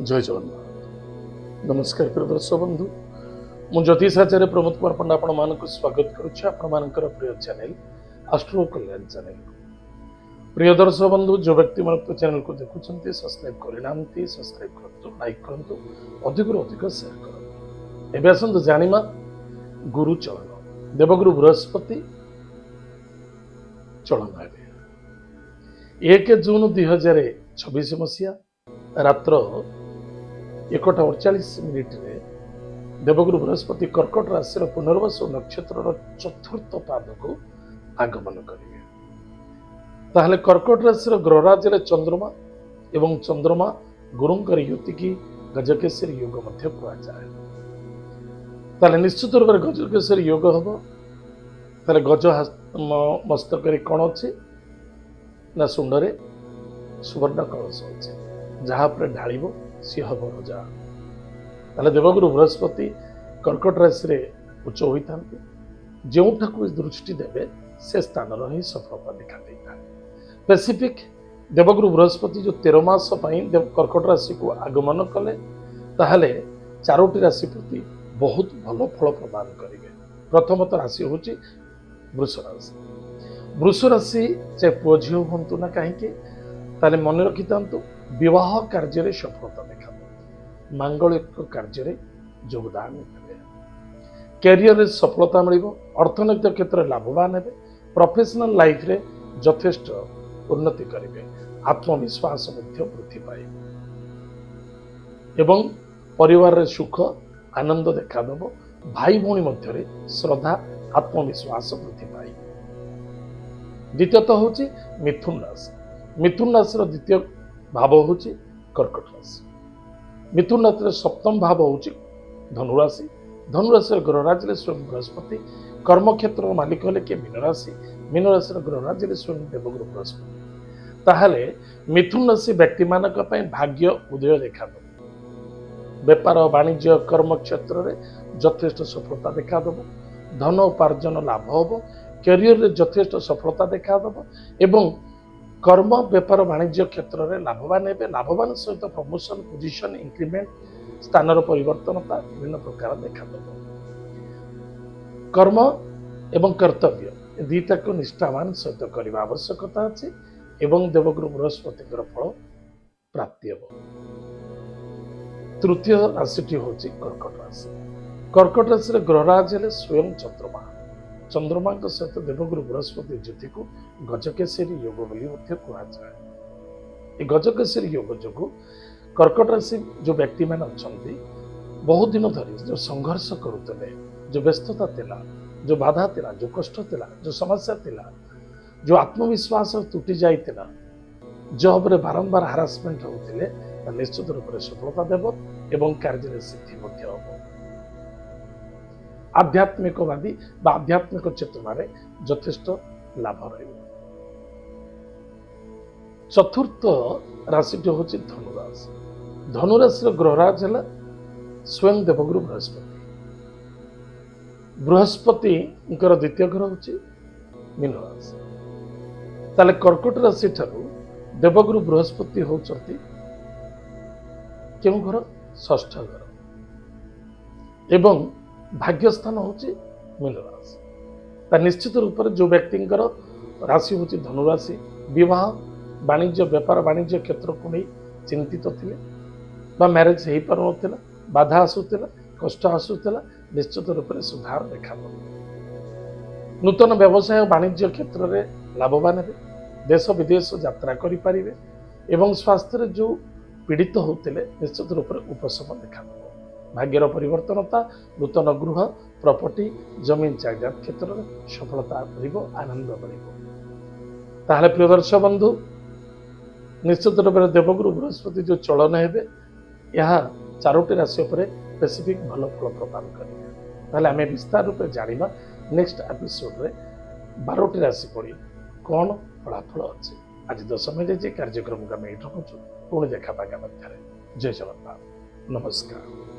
जय जगन्नाथ। नमस्कार प्रिय दर्शक बंधु, मु ज्योतिषाचार्य प्रमोद कुमार पंडा आपण मानक स्वागत करुच्ची आपण मानकर प्रिय चैनल एस्ट्रो कल्याण चैनल। प्रिय दर्शक बंधु, जो व्यक्ति मन चैनल को देखुछन्ते सब्सक्राइब करिनांती सब्सक्राइब करतु, लाइक करतु, अधिक रु अधिक शेयर करतु। एबे आसंतु जानिमा गुरु चलन। देवगुरु बृहस्पति चलन हेबे 1 जून 2026 मसीहा रात्र 1:48 देवगुरु बृहस्पति कर्कट राशि पुनर्वसु नक्षत्र चतुर्थ पाद को आगमन करेंगे। ताहले कर्कट राशि ग्रहराज चंद्रमा एवं चंद्रमा गुरुंकर युति की गजकेसरी योग मध्य कहुए। ताहले निश्चित रूप से गजकेसरी योग हम। ताहले गज मस्तक कौन अच्छे ना शुंडरे सुवर्ण कलश अच्छे, जहाँ पर ढाल सी हम रजा। ताले देवगुरु बृहस्पति कर्कट राशि उच्च होता जो दृष्टि देवे से स्थान ही सफलता देखा देता। स्पेसिफिक देवगुरु बृहस्पति जो 13 मास कर्कट राशि को आगमन कले ताहले 4टी राशि प्रति बहुत भल फल प्रदान करेंगे। प्रथमत राशि हूँ वृष राशि। वृष राशि चाहे पुओ झील हूँ ना कहीं ताले मन रखी था विवाह कार्य सफलता देखा, मांगलिक कार्य योगदान देवे, कैरियर सफलता मिल, अर्थनैतिक क्षेत्र में लाभवान हेबे, प्रोफेशनल लाइफ रे यथेष्ट उन्नति करेंगे, आत्मविश्वास वृद्धि पाए एवं परिवार रे सुख आनंद देखादेव। भाई भौणी मध्य श्रद्धा आत्मविश्वास वृद्धि पाए। द्वितीयत हूँ मिथुन राशि। मिथुन राशि द्वितीय भाव हूँ कर्कट राशि। मिथुन राशि सप्तम भाव हूँ धनुराशि। धनुराशि ग्रहराज स्वयं बृहस्पति, कर्मक्षेत्र मालिक हेले किए मीन राशि। मीन राशि ग्रहराज स्वयं देवगुरु बृहस्पति। ताहले मिथुन राशि व्यक्ति मानक भाग्य उदय देखा। बेपार वाणिज्य कर्म क्षेत्र में यथेष्ट सफलता देखा। धन उपार्जन लाभ हम, कैरियर रे यथेष्ट सफलता देखा एवं कर्म बेपार वाणिज्य क्षेत्र में लाभवान हेबे। लाभवान सहित प्रमोशन पोजिशन इंक्रीमेंट स्थान परिवर्तनता विभिन्न प्रकार देखा। कर्म एवं कर्तव्य दुईटा को निष्ठावान सहित करने आवश्यकता अच्छे एवं देवगुरु बृहस्पति फल प्राप्ति हे। तृतीय राशि हूँ कर्कट राशि। कर्कट राशि ग्रहराज हेले स्वयं चंद्रमा। चंद्रमा सहित देवगुरु बृहस्पति ज्योति को गजकेसरी योग बोली कहुए। गजकेसरी योग जो कर्कट राशि जो व्यक्ति मैंने अच्छा बहुत दिन धरी जो संघर्ष करुले, जो व्यस्तता थिला, जो बाधा थिला, जो कष्ट थिला, जो समस्या थिला, जो आत्मविश्वास तुटी जाइतिला, जॉब रे बारंबार हारासमेंट होते निश्चित रूप से सफलता देव एवं कार्य सिद्धि हम। आध्यात्मिकवादी आध्यात्मिक चेतना रे यथेष्ट लाभ रही। चतुर्थ राशि हूँ धनुराशि। धनुराशि ग्रहराज है स्वयं देवगुरु बृहस्पति। बृहस्पति द्वितीय घर हूँ मीन राशि। ताले कर्कट राशि ठारू देवगुरु बृहस्पति होचंती क्यों घर? षष्ठ घर एवं भाग्यस्थान हूँ मीन राशि। निश्चित रूप से जो व्यक्ति राशि हूँ धनुराशि विवाह वाणिज्य बेपार वाणिज्य क्षेत्र को नहीं चिंतित थे, मैरेज हो पार ना, बाधा आसूला, कष्ट आसूला, निश्चित रूप से सुधार देखा। नूतन व्यवसाय वाणिज्य क्षेत्र में लाभवान हे, देश विदेश यात्रा करें एवं स्वास्थ्य जो पीड़ित होते निश्चित रूप से उपशम देखा। भाग्यर परिवर्तनता, नूतन गृह प्रॉपर्टी जमीन जायदाद क्षेत्र में सफलता बढ़, आनंद बढ़। ताहले प्रिय दर्शक बंधु, निश्चित रूप से देवगुरु बृहस्पति जो चलन हे यहाँ 4टी राशि स्पेसिफिक भल फल प्रदान करेंगे। ताहले आम विस्तार रूप जाना नेक्स्ट एपिसोड रे 12टी राशि पड़ी कौन फलाफल अच्छे। आज तो समय कार्यक्रम को आम ये रखुचु, पुणी देखा पागा मध्य। जय जगन्नाथ, नमस्कार।